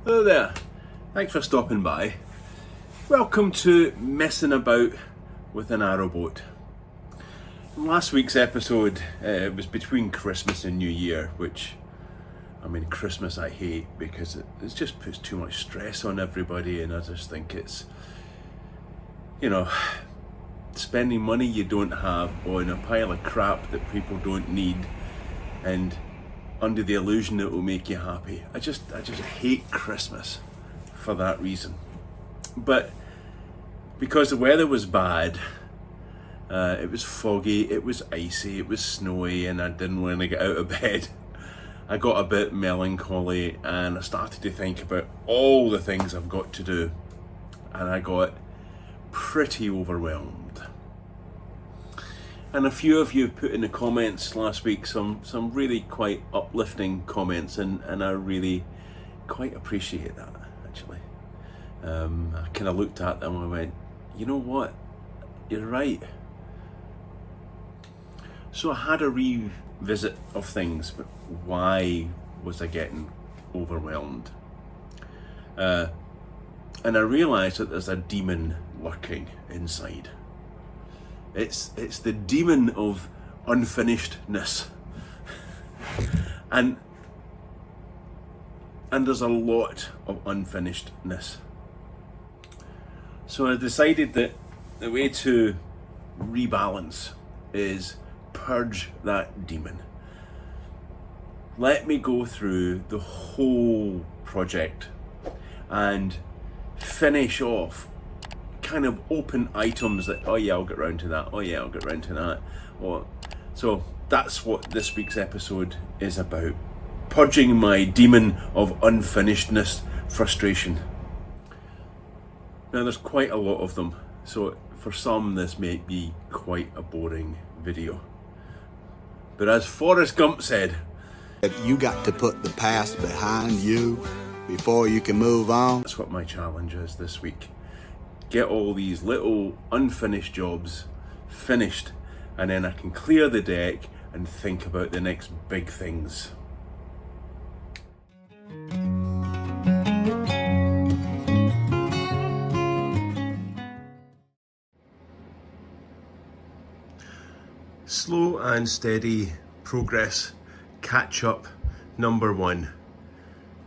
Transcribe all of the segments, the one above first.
Hello there, thanks for stopping by. Welcome to Messing About with a Narrowboat. Last week's episode was between Christmas and New Year, which, Christmas I hate because it just puts too much stress on everybody, and I just think it's, spending money you don't have on a pile of crap that people don't need, and under the illusion that it will make you happy. I just hate Christmas for that reason. But because the weather was bad, it was foggy, it was icy, it was snowy, and I didn't want to get out of bed, I got a bit melancholy and I started to think about all the things I've got to do, and I got pretty overwhelmed. And a few of you put in the comments last week some really quite uplifting comments, and I really quite appreciate that, actually. I kind of looked at them and I went, you know what, you're right. So I had a revisit of things, but why was I getting overwhelmed? And I realised that there's a demon lurking inside. It's the demon of unfinishedness, and there's a lot of unfinishedness. So I decided that the way to rebalance is purge that demon. Let me go through the whole project and finish off kind of open items that, oh yeah, I'll get round to that, oh yeah, I'll get round to that. So that's what this week's episode is about. Purging my demon of unfinishedness, frustration. Now there's quite a lot of them, so for some this may be quite a boring video. But as Forrest Gump said, you got to put the past behind you before you can move on. That's what my challenge is this week. Get all these little unfinished jobs finished, and then I can clear the deck and think about the next big things. Slow and steady progress, catch up number one.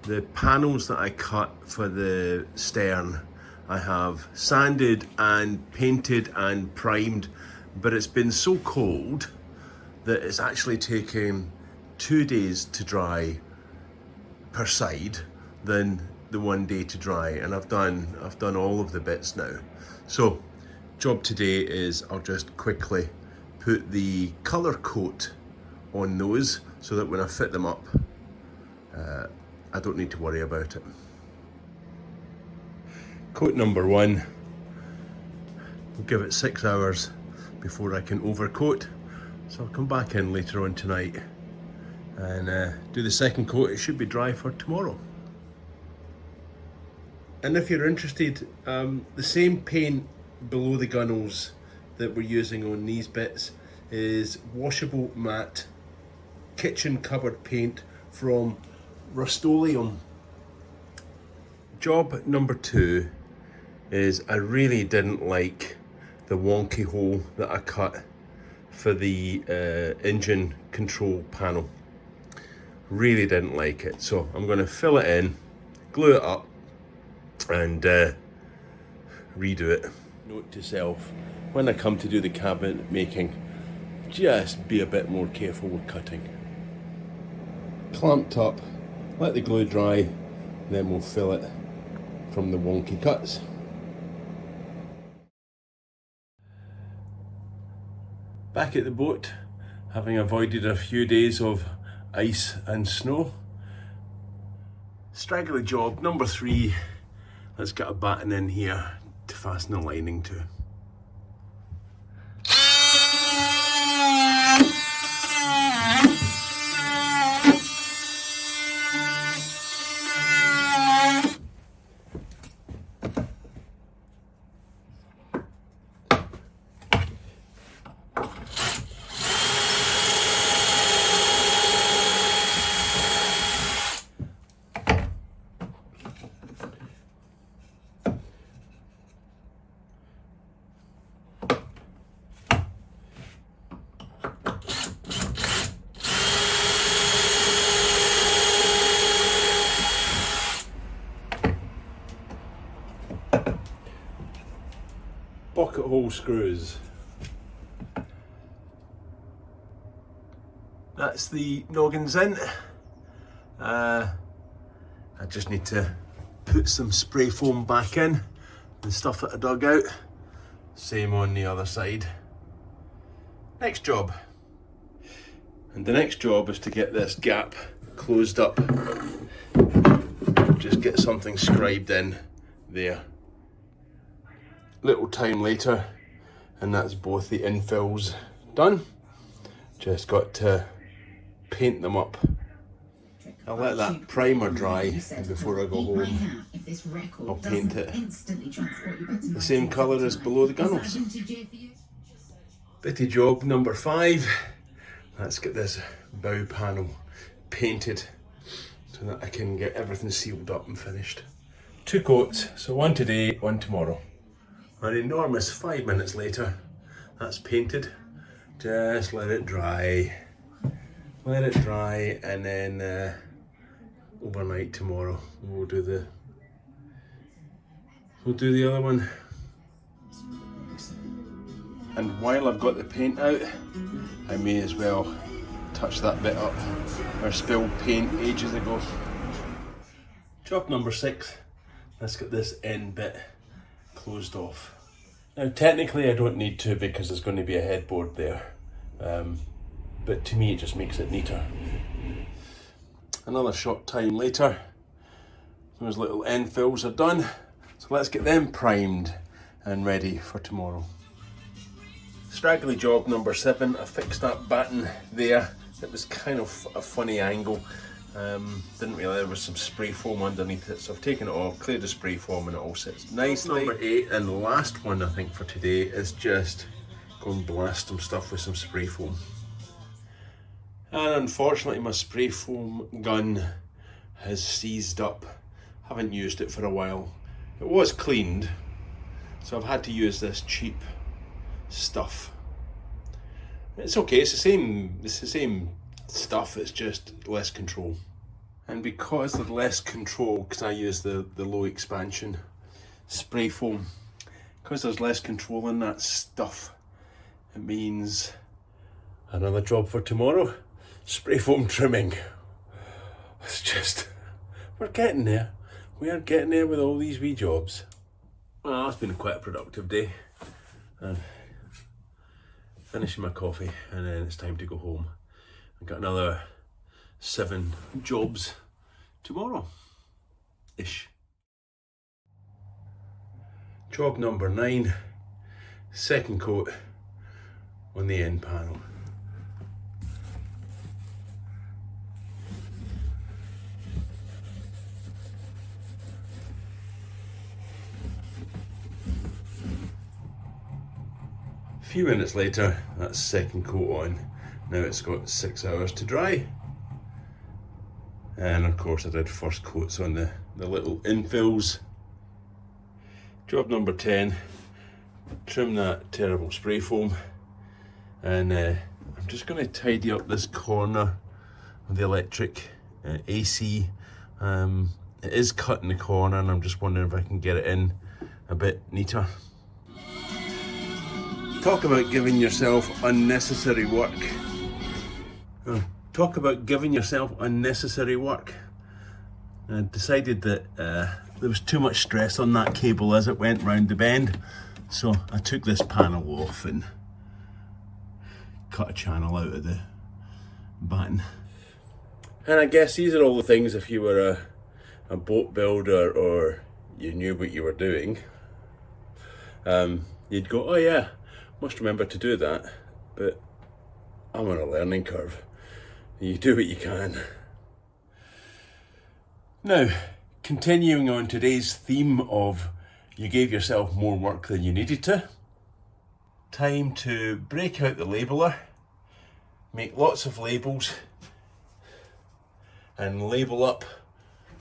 The panels that I cut for the stern, I have sanded and painted and primed, but it's been so cold that it's actually taken 2 days to dry per side than the 1 day to dry, and I've done all of the bits now. So job today is I'll just quickly put the colour coat on those so that when I fit them up I don't need to worry about it. Coat number one, we'll give it 6 hours before I can overcoat, so I'll come back in later on tonight and do the second coat. It should be dry for tomorrow. And if you're interested, the same paint below the gunnels that we're using on these bits is washable matte kitchen cupboard paint from Rust-Oleum. Job number two is I really didn't like the wonky hole that I cut for the engine control panel. Really didn't like it, so I'm going to fill it in, glue it up, and redo it. Note to self, when I come to do the cabinet making, just be a bit more careful with cutting. Clamped up, let the glue dry, then we'll fill it from the wonky cuts. Back at the boat, having avoided a few days of ice and snow. Straggly job number three, let's get a batten in here to fasten the lining to. pocket hole screws. That's the noggins in. I just need to put some spray foam back in, the stuff that I dug out. Same on the other side. Next job. And the next job is to get this gap closed up. Just get something scribed in there. Little time later, and that's both the infills done. Just got to paint them up. I'll let that primer dry before I go home. I'll paint it the same colour as below the gunnels. Bitty job number 5. Let's get this bow panel painted so that I can get everything sealed up and finished. 2 coats, so 1 today, 1 tomorrow. An enormous 5 minutes later, that's painted. Just let it dry. Let it dry, and then overnight tomorrow we'll do the other one. And while I've got the paint out, I may as well touch that bit up. I spilled paint ages ago. Job number 6. Let's get this end bit closed off. Now technically I don't need to because there's going to be a headboard there. But to me it just makes it neater. Another short time later, those little end fills are done. So let's get them primed and ready for tomorrow. Straggly job number 7, I fixed that batten there. It was kind of a funny angle. Didn't realise there was some spray foam underneath it, so I've taken it off, cleared the spray foam, and it all sits nicely. Number 8 and the last one I think for today is just go and blast some stuff with some spray foam. And unfortunately my spray foam gun has seized up. Haven't used it for a while. It was cleaned, so I've had to use this cheap stuff. It's okay, it's the same stuff, it's just less control. And because of less control, because I use the low expansion spray foam, because there's less control in that stuff, it means another job for tomorrow. Spray foam trimming. It's just, we're getting there. We are getting there with all these wee jobs. Well, it's been quite a productive day. And finishing my coffee, and then it's time to go home. I've got another 7 jobs tomorrow-ish. Job number 9, second coat on the end panel. A few minutes later, that's second coat on. Now it's got 6 hours to dry. And of course I did first coats on the little infills. Job number 10, trim that terrible spray foam. And I'm just going to tidy up this corner of the electric AC. It is cut in the corner, and I'm just wondering if I can get it in a bit neater. Talk about giving yourself unnecessary work. Talk about giving yourself unnecessary work. I decided that there was too much stress on that cable as it went round the bend, so I took this panel off and cut a channel out of the batten. And I guess these are all the things if you were a boat builder or you knew what you were doing, you'd go, oh yeah, must remember to do that, but I'm on a learning curve. You do what you can. Now, continuing on today's theme of you gave yourself more work than you needed to, time to break out the labeler, make lots of labels, and label up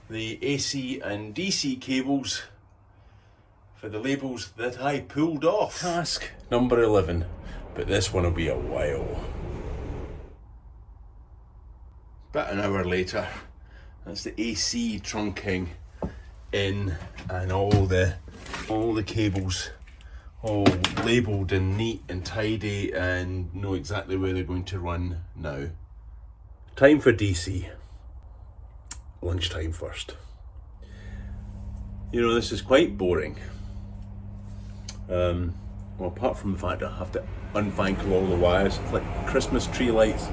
the AC and DC cables for the labels that I pulled off. Task number 11, but this one will be a while. About an hour later, that's the AC trunking in, and all the cables all labelled and neat and tidy and know exactly where they're going to run now. Time for DC. Lunchtime first. You know, this is quite boring. Well, apart from the fact I have to unfangle all the wires, it's like Christmas tree lights,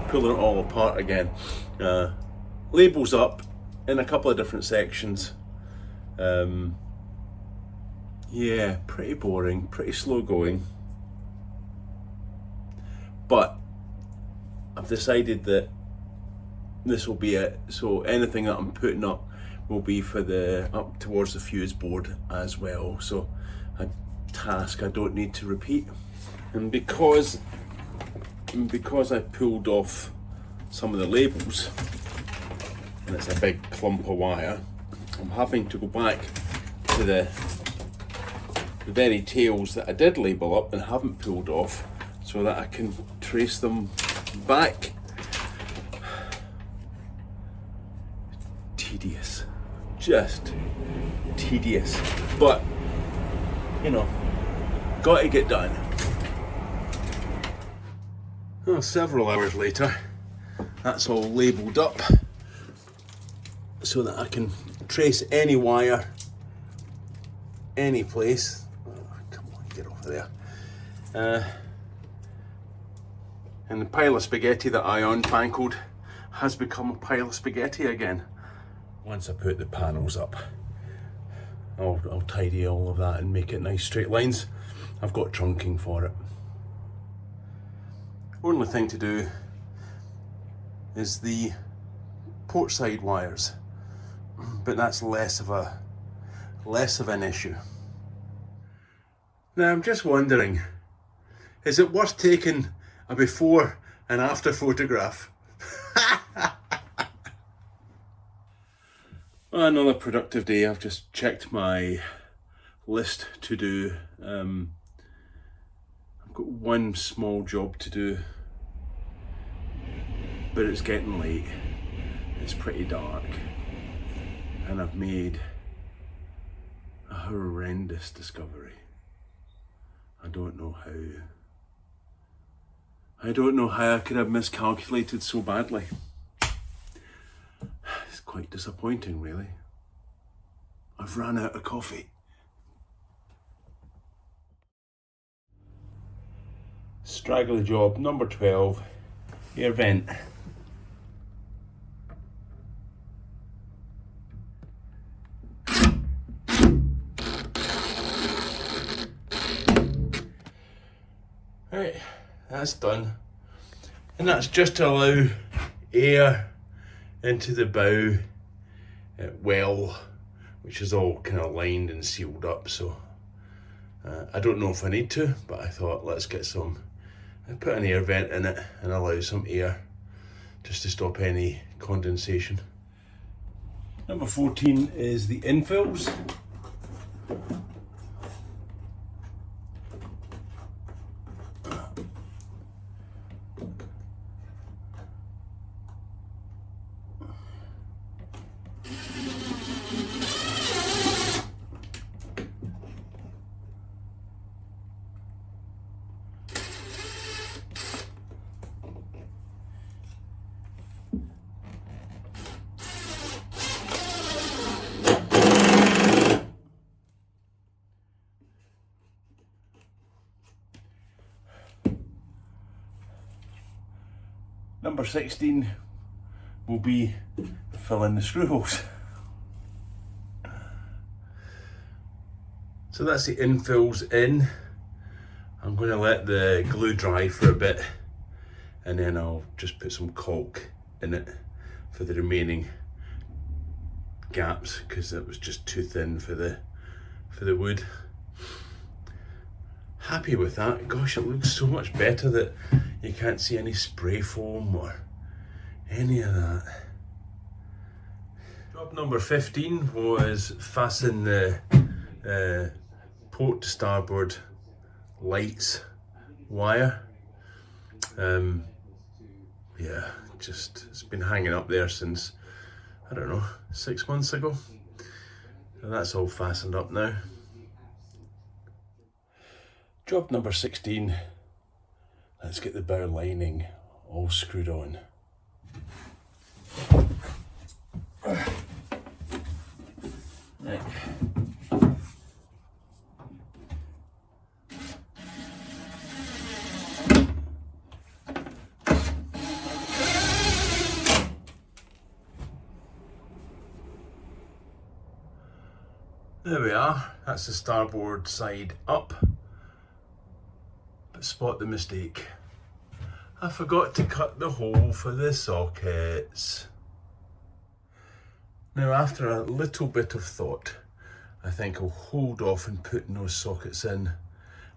pulling it all apart again. Labels up in a couple of different sections. Yeah, pretty boring, pretty slow going. But I've decided that this will be it. So anything that I'm putting up will be for the up towards the fuse board as well. So a task I don't need to repeat. And because I pulled off some of the labels, and it's a big clump of wire, I'm having to go back to the very tails that I did label up and haven't pulled off so that I can trace them back. Tedious, just tedious, but you know, got to get done. Well, several hours later, that's all labelled up so that I can trace any wire, any place. Come on, get over there. And the pile of spaghetti that I unfangled has become a pile of spaghetti again. Once I put the panels up, I'll tidy all of that and make it nice straight lines. I've got trunking for it. Only thing to do is the port side wires, but that's less of an issue. Now I'm just wondering, is it worth taking a before and after photograph? Well, another productive day. I've just checked my list to do. I've got one small job to do, but it's getting late. It's pretty dark, and I've made a horrendous discovery. I don't know how I could have miscalculated so badly. It's quite disappointing, really. I've run out of coffee. Straggly job number 12, air vent. Right, that's done. And that's just to allow air into the bow well, which is all kind of lined and sealed up. So I don't know if I need to, but I thought let's get some, put an air vent in it and allow some air just to stop any condensation. Number 14 is the infills. Number 16 will be fill in the screw holes. So that's the infills in. I'm going to let the glue dry for a bit and then I'll just put some caulk in it for the remaining gaps because it was just too thin for the wood. Happy with that. Gosh, it looks so much better that you can't see any spray foam or any of that. Job number 15 was fasten the port to starboard lights wire. Yeah, just it's been hanging up there since, I don't know, 6 months ago. So that's all fastened up now. Job number 16. Let's get the bow lining all screwed on. Right. There we are, that's the starboard side up. But spot the mistake. I forgot to cut the hole for the sockets. Now, after a little bit of thought, I think I'll hold off on putting those sockets in.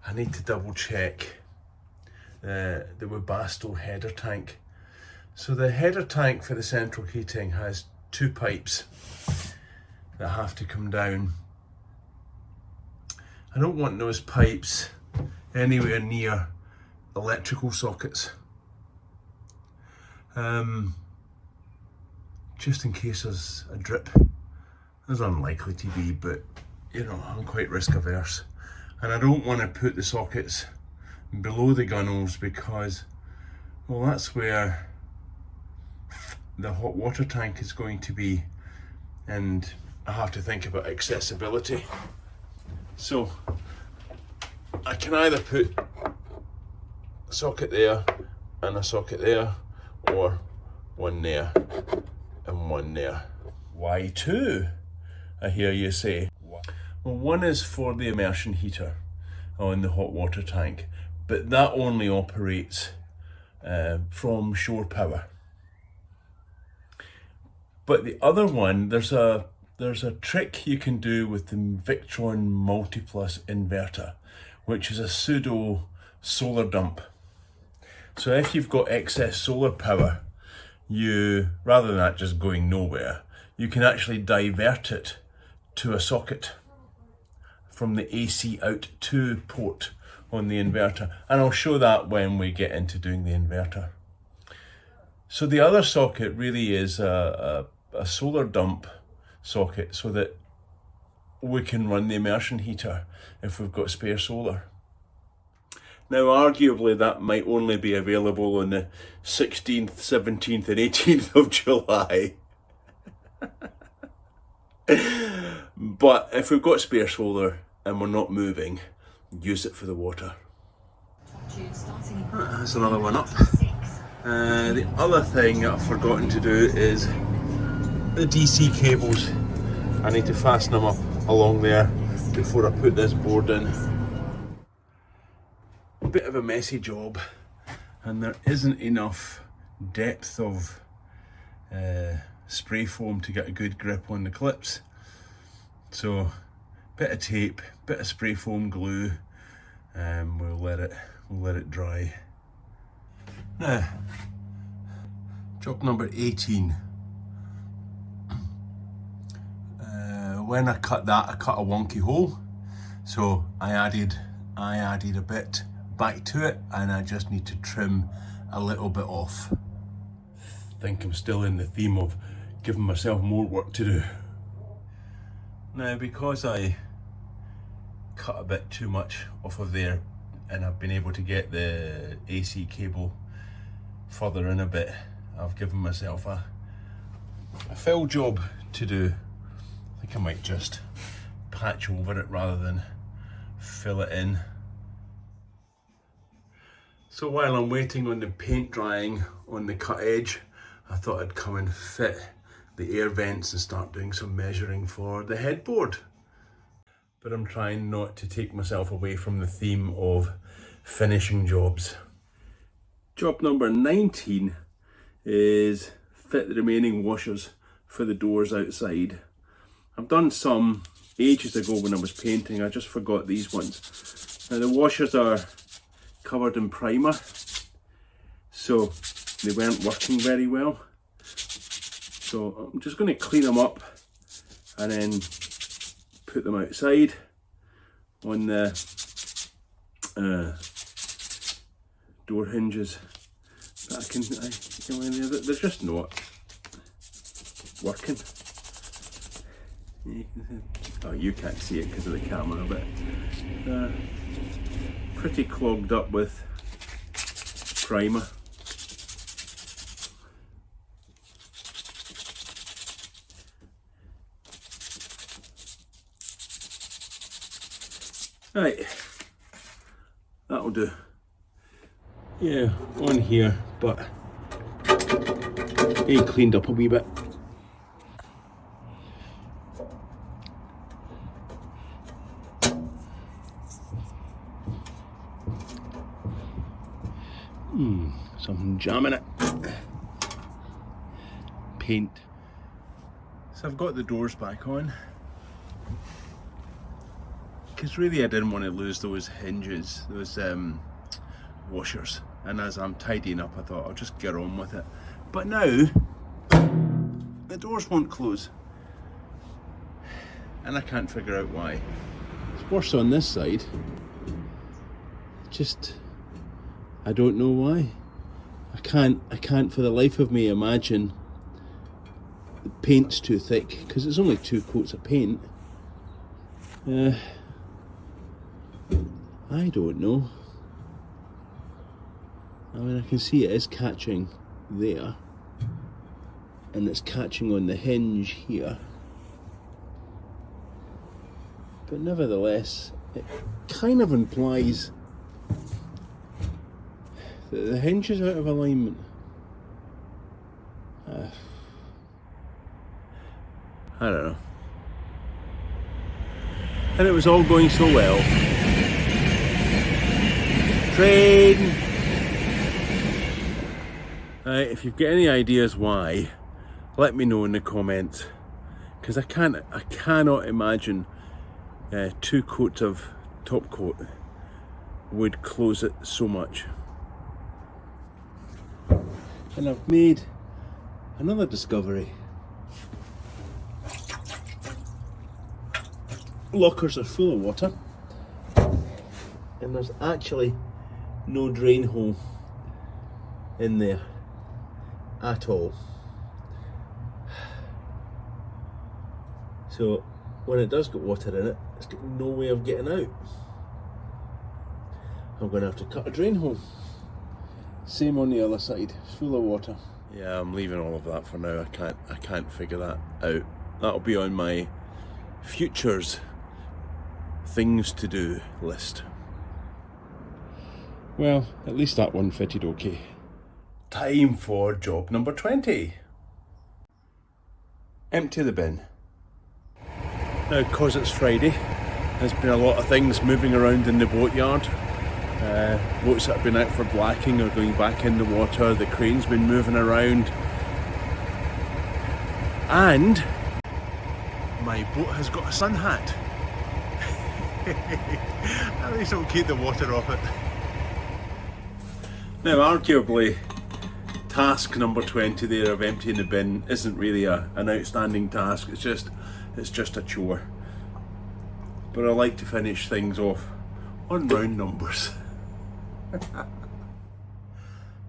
I need to double check the Webasto header tank. So the header tank for the central heating has two pipes that have to come down. I don't want those pipes anywhere near electrical sockets. Just in case there's a drip. There's unlikely to be, but you know, I'm quite risk averse. And I don't want to put the sockets below the gunnels because, well, that's where the hot water tank is going to be, and I have to think about accessibility. So I can either put a socket there and a socket there, or one there and one there. Why two? I hear you say. Well, one is for the immersion heater on the hot water tank, but that only operates from shore power. But the other one, there's a trick you can do with the Victron Multiplus inverter, which is a pseudo solar dump. So if you've got excess solar power, you, rather than that just going nowhere, you can actually divert it to a socket from the AC out to port on the inverter. And I'll show that when we get into doing the inverter. So the other socket really is a solar dump socket so that we can run the immersion heater if we've got spare solar. Now, arguably that might only be available on the 16th, 17th and 18th of July. But if we've got spare solar and we're not moving, use it for the water. That's another one up. The other thing I've forgotten to do is the DC cables. I need to fasten them up along there before I put this board in. A bit of a messy job, and there isn't enough depth of spray foam to get a good grip on the clips. So, bit of tape, bit of spray foam glue, and we'll let it dry. Now, job number 18. When I cut that, I cut a wonky hole, so I added a bit back to it, and I just need to trim a little bit off. I think I'm still in the theme of giving myself more work to do. Now, because I cut a bit too much off of there, and I've been able to get the AC cable further in a bit, I've given myself a fill job to do. I think I might just patch over it rather than fill it in. So while I'm waiting on the paint drying on the cut edge, I thought I'd come and fit the air vents and start doing some measuring for the headboard. But I'm trying not to take myself away from the theme of finishing jobs. Job number 19 is fit the remaining washers for the doors outside. I've done some ages ago when I was painting, I just forgot these ones. Now the washers are covered in primer, so they weren't working very well. So I'm just going to clean them up and then put them outside on the door hinges. But they're just not working. Oh, you can't see it because of the camera, but pretty clogged up with primer. Right, that'll do. Yeah, on here, but it cleaned up a wee bit. Something jamming it. Paint. So I've got the doors back on. Because really I didn't want to lose those hinges, those washers. And as I'm tidying up, I thought I'll just get on with it. But now, the doors won't close. And I can't figure out why. It's worse on this side. Just, I don't know why. I can't for the life of me imagine the paint's too thick, because it's only 2 coats of paint. I don't know. I mean, I can see it is catching there, and it's catching on the hinge here. But nevertheless, it kind of implies that the hinge is out of alignment. I don't know. And it was all going so well. Train! If you've got any ideas why, let me know in the comments. Because I cannot imagine 2 coats of top coat would close it so much. And I've made another discovery. Lockers are full of water, and there's actually no drain hole in there at all. So when it does get water in it, it's got no way of getting out. I'm going to have to cut a drain hole. Same on the other side, it's full of water. Yeah, I'm leaving all of that for now. I can't figure that out. That'll be on my futures things to do list. Well, at least that one fitted okay. Time for job number 20. Empty the bin. Now, because it's Friday, there's been a lot of things moving around in the boatyard. Boats that have been out for blacking are going back in the water, the crane's been moving around, and my boat has got a sun hat. At least it'll keep the water off it. Now, arguably, task number 20 there of emptying the bin isn't really an outstanding task, it's just a chore. But I like to finish things off on round numbers.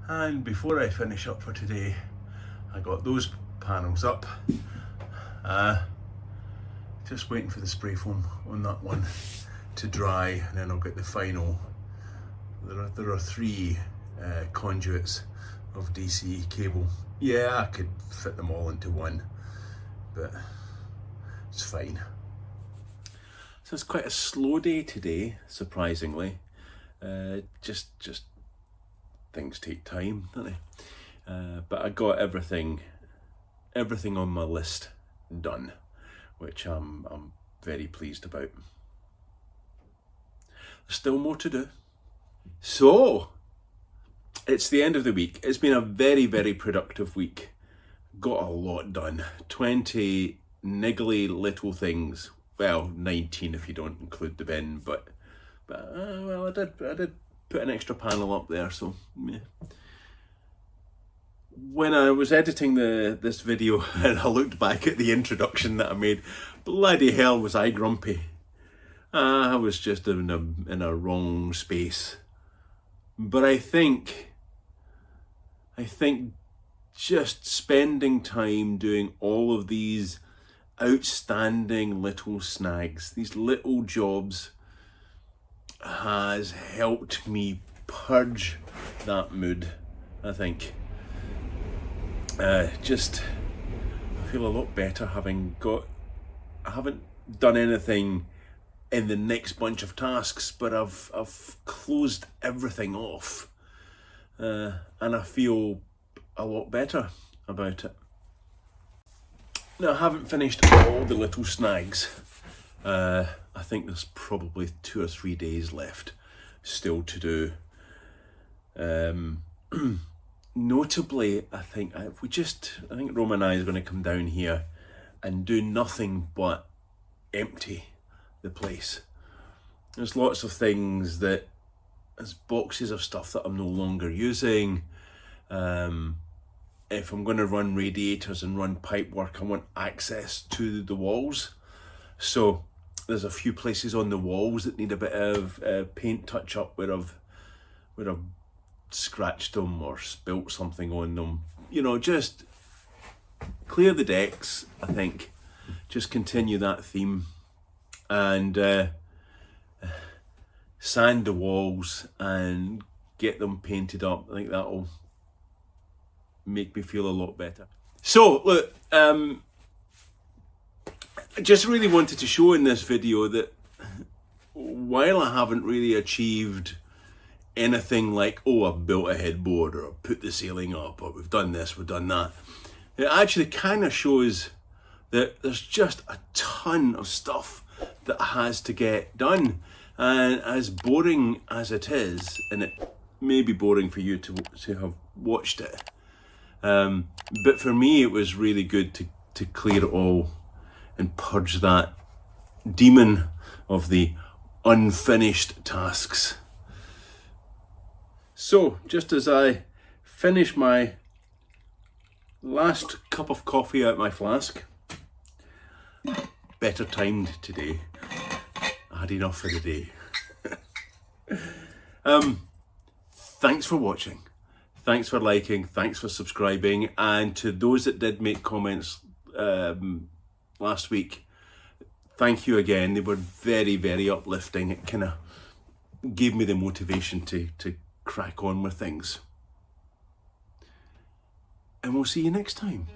And before I finish up for today, I got those panels up. Just waiting for the spray foam on that one to dry, and then I'll get the final. There are 3 conduits of DC cable. Yeah, I could fit them all into one, but it's fine. So it's quite a slow day today, surprisingly. Just things take time, don't they? But I got everything on my list done, which I'm very pleased about. There's still more to do. So, it's the end of the week. It's been a very, very productive week. Got a lot done. 20 niggly little things. Well, 19 if you don't include the bin, but well, I did put an extra panel up there, so yeah. When I was editing this video and I looked back at the introduction that I made, bloody hell was I grumpy. I was just in a wrong space. But I think just spending time doing all of these outstanding little snags, these little jobs, has helped me purge that mood, I think. Just, I feel a lot better I haven't done anything in the next bunch of tasks, but I've closed everything off, and I feel a lot better about it. Now, I haven't finished all the little snags. I think there's probably 2 or 3 days left still to do. Notably, I think Roma and I is going to come down here and do nothing but empty the place. There's lots of things there's boxes of stuff that I'm no longer using. If I'm going to run radiators and run pipe work, I want access to the walls. So there's a few places on the walls that need a bit of paint touch up where I've scratched them or spilt something on them. You know, just clear the decks, I think. Just continue that theme and sand the walls and get them painted up. I think that'll make me feel a lot better. So look, I just really wanted to show in this video that while I haven't really achieved anything like, oh, I've built a headboard or I've put the ceiling up or we've done this, we've done that, it actually kind of shows that there's just a ton of stuff that has to get done. And as boring as it is, and it may be boring for you to have watched it, but for me it was really good to clear it all and purge that demon of the unfinished tasks. So just as I finish my last cup of coffee out my flask, better timed today, I had enough for the day. Thanks for watching. Thanks for liking, thanks for subscribing, and to those that did make comments last week, thank you again. They were very, very uplifting. It kind of gave me the motivation to crack on with things. And we'll see you next time.